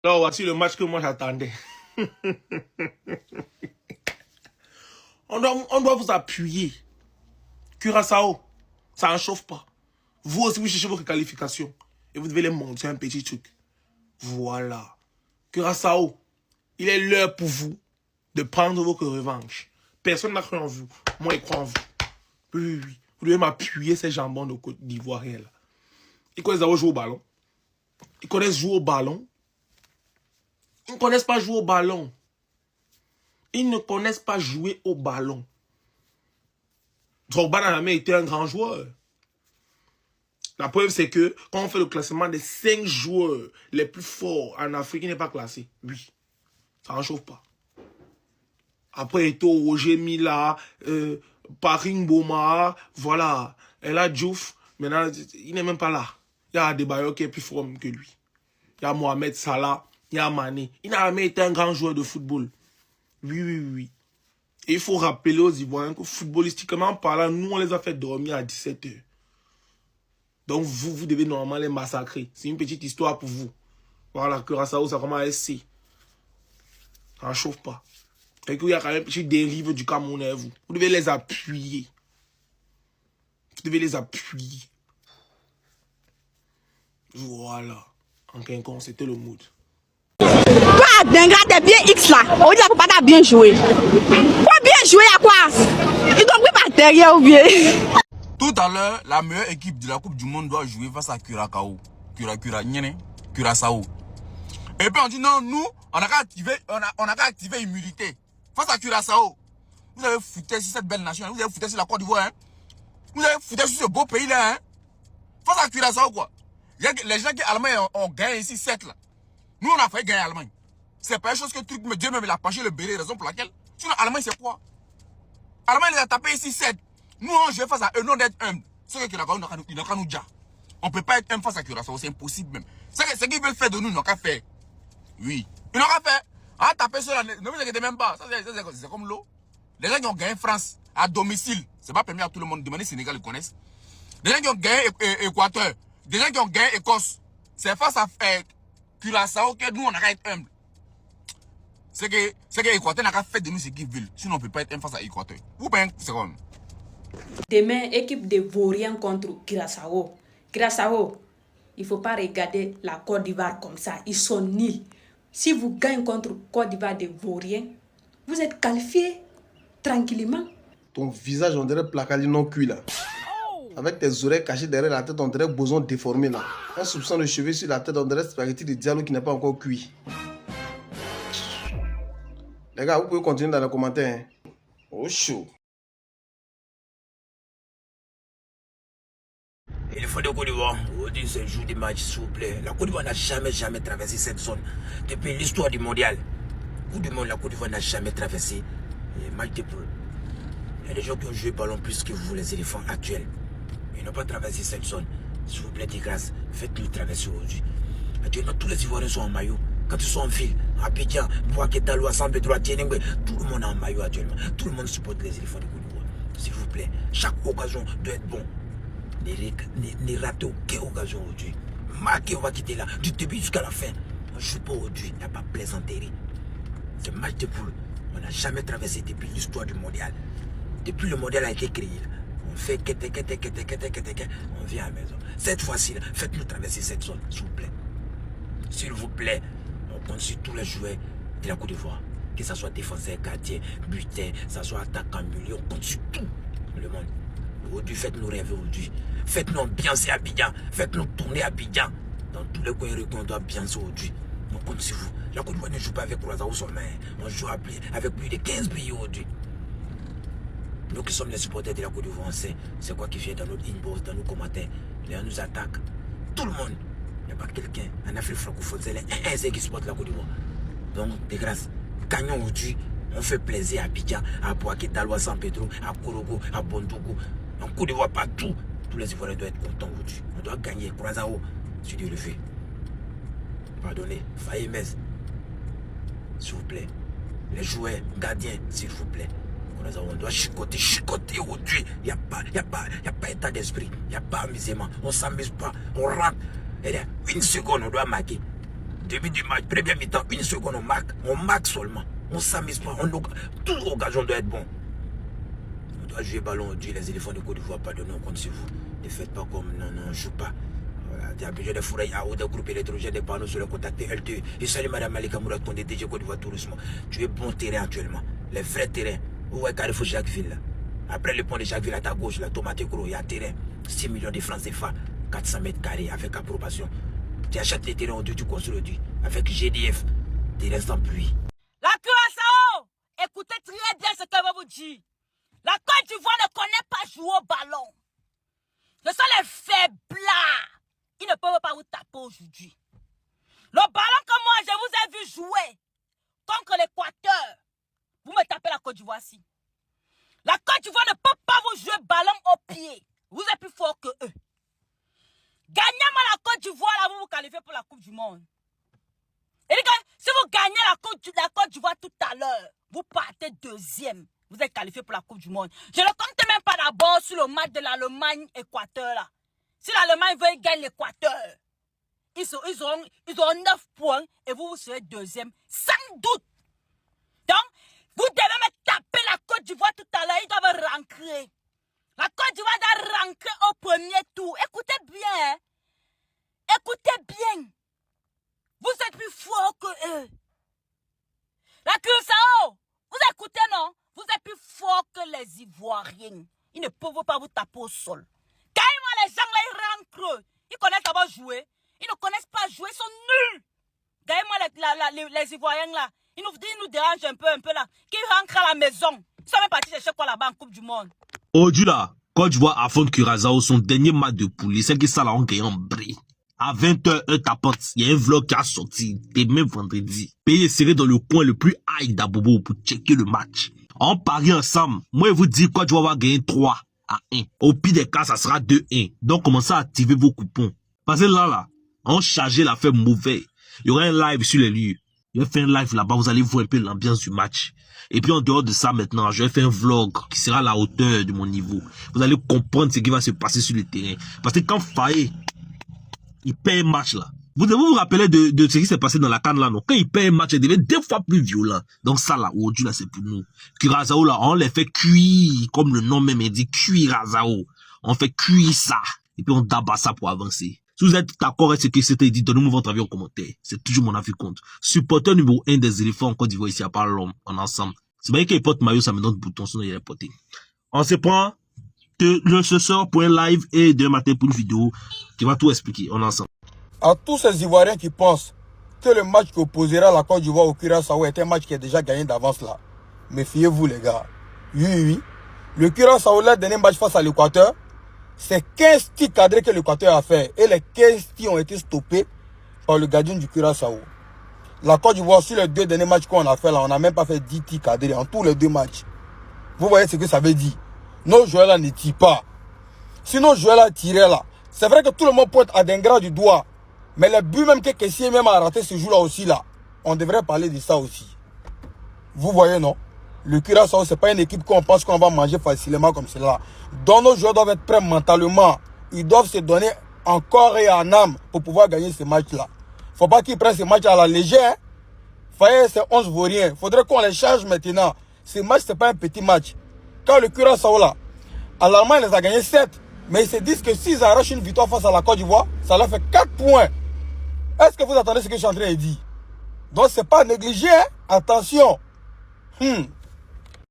Alors, voici le match que moi j'attendais. on doit vous appuyer. Curaçao, ça n'en chauffe pas. Vous aussi, vous cherchez votre qualification. Et vous devez les montrer un petit truc. Voilà. Curaçao, il est l'heure pour vous de prendre votre revanche. Personne n'a cru en vous. Moi, je crois en vous. Oui. Vous devez m'appuyer ces jambons de Côte d'Ivoire. Ils connaissent d'abord jouer au ballon. Ils connaissent jouer au ballon. Ils ne connaissent pas jouer au ballon. Ils ne connaissent pas jouer au ballon. Drogba n'a jamais été un grand joueur. La preuve, c'est que quand on fait le classement des 5 joueurs les plus forts en Afrique, il n'est pas classé. Oui, ça n'en chauffe pas. Après, Eto, Roger Mila, Paring Boma, voilà. Et là, Diouf, maintenant, il n'est même pas là. Il y a Adebayor qui est plus fort que lui. Il y a Mohamed Salah, il y a Mané. Il n'a jamais été un grand joueur de football. Oui. Et il faut rappeler aux Ivoiriens que footballistiquement parlant, nous, on les a fait dormir à 17 h. Donc, vous devez normalement les massacrer. C'est une petite histoire pour vous. Voilà, Curaçao, ça commence à SC. Ça ne chauffe pas. Et qu'il y a quand même une petite dérive du Camerounais, vous. Vous devez les appuyer. Vous devez les appuyer. Voilà. En quinconce, c'était le mood. Toi, Dengra, t'es bien X là. On dit que t'as bien joué. Quoi bien joué à quoi? Ils t'ont pris par derrière ou bien? Tout à l'heure, la meilleure équipe de la Coupe du Monde doit jouer face à Curaçao. Curaçao. Et puis on dit non, nous, on a qu'à activer immunité. Face à Curaçao. Vous avez foutu sur cette belle nation, vous avez foutu sur la Côte d'Ivoire, hein. Vous avez foutu sur ce beau pays-là, hein. Face à Curaçao, quoi. Les gens qui Allemagne ont gagné ici 7 là. Nous, on a fait gagner l'Allemagne. C'est pas une chose que Dieu même il a penché le béret, raison pour laquelle. Sinon, l'Allemagne, c'est quoi? L'Allemagne, les a tapé ici 7. Nous, on joue face à eux, non d'être humble. C'est que Curaçao, il n'a qu'à nous dire. On ne peut pas être humble face à Curaçao, c'est impossible même. Ce qu'ils veulent faire de nous, ils n'ont qu'à faire. Oui. Ils n'ont qu'à faire. Ah, taper sur la. Ne vous inquiétez même pas. C'est comme l'eau. Les gens qui ont gagné France à domicile, c'est pas permis à tout le monde. Demandez Sénégal, ils connaissent. Les gens qui ont gagné Équateur, des gens qui ont gagné Écosse, c'est face à Curaçao que nous, on n'a qu'à être humble. C'est que l'Équateur n'a qu'à faire de nous ce qu'ils veulent. Sinon, on ne peut pas être humble face à l'Équateur. Vous bien, c'est comme. Demain, équipe de Vauriens contre Curaçao. Curaçao, il ne faut pas regarder la Côte d'Ivoire comme ça. Ils sont nuls. Si vous gagnez contre Côte d'Ivoire de Vauriens, vous êtes qualifié tranquillement. Ton visage, on dirait placali non cuit là. Avec tes oreilles cachées derrière la tête, on dirait boson déformé là. Un soupçon de cheveux sur la tête, on dirait spaghetti de dialogue qui n'est pas encore cuit. Les gars, vous pouvez continuer dans les commentaires. Hein. Oh chaud. Il faut de Côte d'Ivoire. Aujourd'hui, c'est le jour du match, s'il vous plaît. La Côte d'Ivoire n'a jamais traversé cette zone. Depuis l'histoire du mondial. Coupe du monde, la Côte d'Ivoire n'a jamais traversé les matchs de poule. Il y a des gens qui ont joué ballon plus que vous, les éléphants actuels. Ils n'ont pas traversé cette zone. S'il vous plaît, de grâce, faites-nous traverser aujourd'hui. Actuellement, tous les Ivoiriens sont en maillot. Quand ils sont en ville, à Abidjan, Bouaketalo, à San Pedro, à Tienengwe, tout le monde est en maillot actuellement. Tout le monde supporte les éléphants de Côte d'Ivoire. S'il vous plaît, chaque occasion doit être bon. Ne ratez aucune occasion aujourd'hui. Marquez, on va quitter là, du début jusqu'à la fin. On ne joue pas aujourd'hui, il n'y a pas plaisanterie. C'est match de poule. On n'a jamais traversé depuis l'histoire du mondial. Depuis le mondial a été créé. On fait on vient à la maison. Cette fois-ci, faites-nous traverser cette zone, s'il vous plaît. S'il vous plaît, on compte sur tous les joueurs de la Côte d'Ivoire. Que ce soit défenseur, gardien, butin, que ce soit attaquant, milieu, on compte sur tout le monde. Aujourd'hui, faites-nous rêver aujourd'hui. Faites-nous ambiancer Abidjan. Faites-nous tourner Abidjan. Dans tous les coins on doit ambiancer aujourd'hui. On compte sur vous. La Côte d'Ivoire ne joue pas avec Curaçao sommet. On joue avec plus de 15 pays aujourd'hui. Nous qui sommes les supporters de la Côte d'Ivoire, on sait c'est quoi qui vient dans notre inbox, dans nos commentaires. Les gens nous attaquent. Tout le monde. Il n'y a pas quelqu'un en Afrique francophone. C'est les 1 qui supportent la Côte d'Ivoire. Donc, de grâce, gagnons aujourd'hui. On fait plaisir à Abidjan, à Bouaketalo, à San Pedro, à Korogo, à Bondougou. En Côte d'Ivoire, partout. Tous les Ivoiriens doivent être contents aujourd'hui. On doit gagner. Curaçao, si Dieu le fait. Pardonnez. Faye-Mez, s'il vous plaît. Les joueurs, gardiens, s'il vous plaît. On doit chicoter aujourd'hui. Il n'y a pas état d'esprit. Il n'y a pas amusement. On ne s'amuse pas. On rentre. Et là, 1 seconde, on doit marquer. Début du match, première mi-temps, 1 seconde, on marque seulement. On ne s'amuse pas. Toute occasion doit être bon. On doit jouer ballon, on dit les éléphants de Côte d'Ivoire, pardonnez, on compte sur vous. Ne faites pas comme non, on ne joue pas. Voilà, tu as besoin de fourrer à haut, de groupe électrogène, des panneaux sur le contact LTE. Et salut Madame Malika Moura, ton DG Côte d'Ivoire Tourisme. Tu es bon terrain actuellement. Les vrais terrains. Où est Carrefour Jacquesville là? Après le pont de Jacquesville à ta gauche, la tomate gros, il y a un terrain. 6 millions de francs CFA, 400 mètres carrés avec approbation. Tu achètes les terrains au Dieu, tu construis le Dieu. Avec GDF, terrain sans pluie. La Curaçao, écoutez très bien ce que je vous dis. La Côte d'Ivoire ne connaît pas jouer au ballon. Ce sont les faiblards. Ils ne peuvent pas vous taper aujourd'hui. Le ballon que moi je vous ai vu jouer contre l'Équateur, vous me tapez la Côte d'Ivoire-ci. La Côte d'Ivoire ne peut pas vous jouer ballon au pied. Vous êtes plus fort que eux. Gagnez-moi la Côte d'Ivoire, là, vous vous qualifiez pour la Coupe du Monde. Et les gars, si vous gagnez la Côte d'Ivoire tout à l'heure, vous partez deuxième. Vous êtes qualifié pour la Coupe du Monde. Je ne compte même pas d'abord sur le match de l'Allemagne-Équateur, là. Si l'Allemagne veut gagner l'Équateur, ils auront 9 points et vous serez deuxième, sans doute. Donc, vous devez me taper la Côte d'Ivoire tout à l'heure. Ils doivent rentrer. La Côte d'Ivoire doit rentrer au premier tour. Écoutez bien. Hein? Écoutez bien. Vous êtes plus forts que eux. La Curaçao, vous écoutez, non? Vous êtes plus forts que les Ivoiriens. Ils ne peuvent pas vous taper au sol. Quand les gens là, ils rentrent, ils connaissent d'abord jouer. Ils ne connaissent pas jouer, ils sont nuls. Gagnez-moi les Ivoiriens là. Ils nous dérangent un peu là. Qui rentrent à la maison. Ils sont même partis chercher quoi là-bas en Coupe du Monde. Aujourd'hui là, Côte d'Ivoire affronte Curaçao, son dernier match de poule. C'est qui ça là, on gagne en bris. À 20h, il y a un vlog qui a sorti demain vendredi. Payé serré dans le coin le plus high d'Abobo pour checker le match. On parie ensemble. Moi, je vous dis, Côte d'Ivoire va gagner 3-1. Au pire des cas, ça sera 2-1. Donc, commencez à activer vos coupons. Parce que là, on chargeait l'affaire mauvais. Il y aura un live sur les lieux. Je vais faire un live là-bas, vous allez voir un peu l'ambiance du match. Et puis en dehors de ça maintenant, je vais faire un vlog qui sera à la hauteur de mon niveau. Vous allez comprendre ce qui va se passer sur le terrain. Parce que quand Faye, il perd un match là. Vous devez vous rappeler de ce qui s'est passé dans la CAN là, non? Quand il perd un match, il devient 2 fois plus violent. Donc ça là, aujourd'hui là, c'est pour nous. Curaçao là, on les fait cuire, comme le nom même dit, Curaçao. On fait cuire ça. Et puis on tabasse ça pour avancer. Si vous êtes d'accord avec ce qui s'était dit, donnez-moi votre avis en commentaire. C'est toujours mon avis compte. Supporter numéro 1 des éléphants en Côte d'Ivoire ici, à part l'homme, en ensemble. C'est vrai qu'il porte maillot, ça me donne bouton, sinon il est porté. On se prend ce soir pour un live et demain matin pour une vidéo qui va tout expliquer, en ensemble. À tous ces Ivoiriens qui pensent que le match qui opposera la Côte d'Ivoire au Curaçao est un match qui est déjà gagné d'avance là. Méfiez-vous les gars. Oui. Le Curaçao, le dernier match face à l'Équateur, c'est 15 tirs cadrés que l'Équateur a fait. Et les 15 tirs ont été stoppés par le gardien du Curaçao. La Côte d'Ivoire, sur les 2 derniers matchs qu'on a fait là, on n'a même pas fait 10 tirs cadrés en tous les 2 matchs. Vous voyez ce que ça veut dire? Nos joueurs là ne tirent pas. Si nos joueurs là tiraient là, c'est vrai que tout le monde pointe à Dengra du doigt. Mais le but même que Kessié même a raté ce jour là aussi là, on devrait parler de ça aussi. Vous voyez non? Le Curaçao, c'est pas une équipe qu'on pense qu'on va manger facilement comme cela. Donc nos joueurs doivent être prêts mentalement. Ils doivent se donner en corps et en âme pour pouvoir gagner ce match là. Faut pas qu'ils prennent ce match à la légère. Voyez, c'est 11 vauriens. Faudrait qu'on les charge maintenant. Ce match, c'est pas un petit match. Quand le Curaçao là, à l'Allemagne, les a gagné 7. Mais ils se disent que s'ils arrachent une victoire face à la Côte d'Ivoire, ça leur fait 4 points. Est-ce que vous attendez ce que je suis en train de dire? Donc c'est pas négligé, hein? Attention.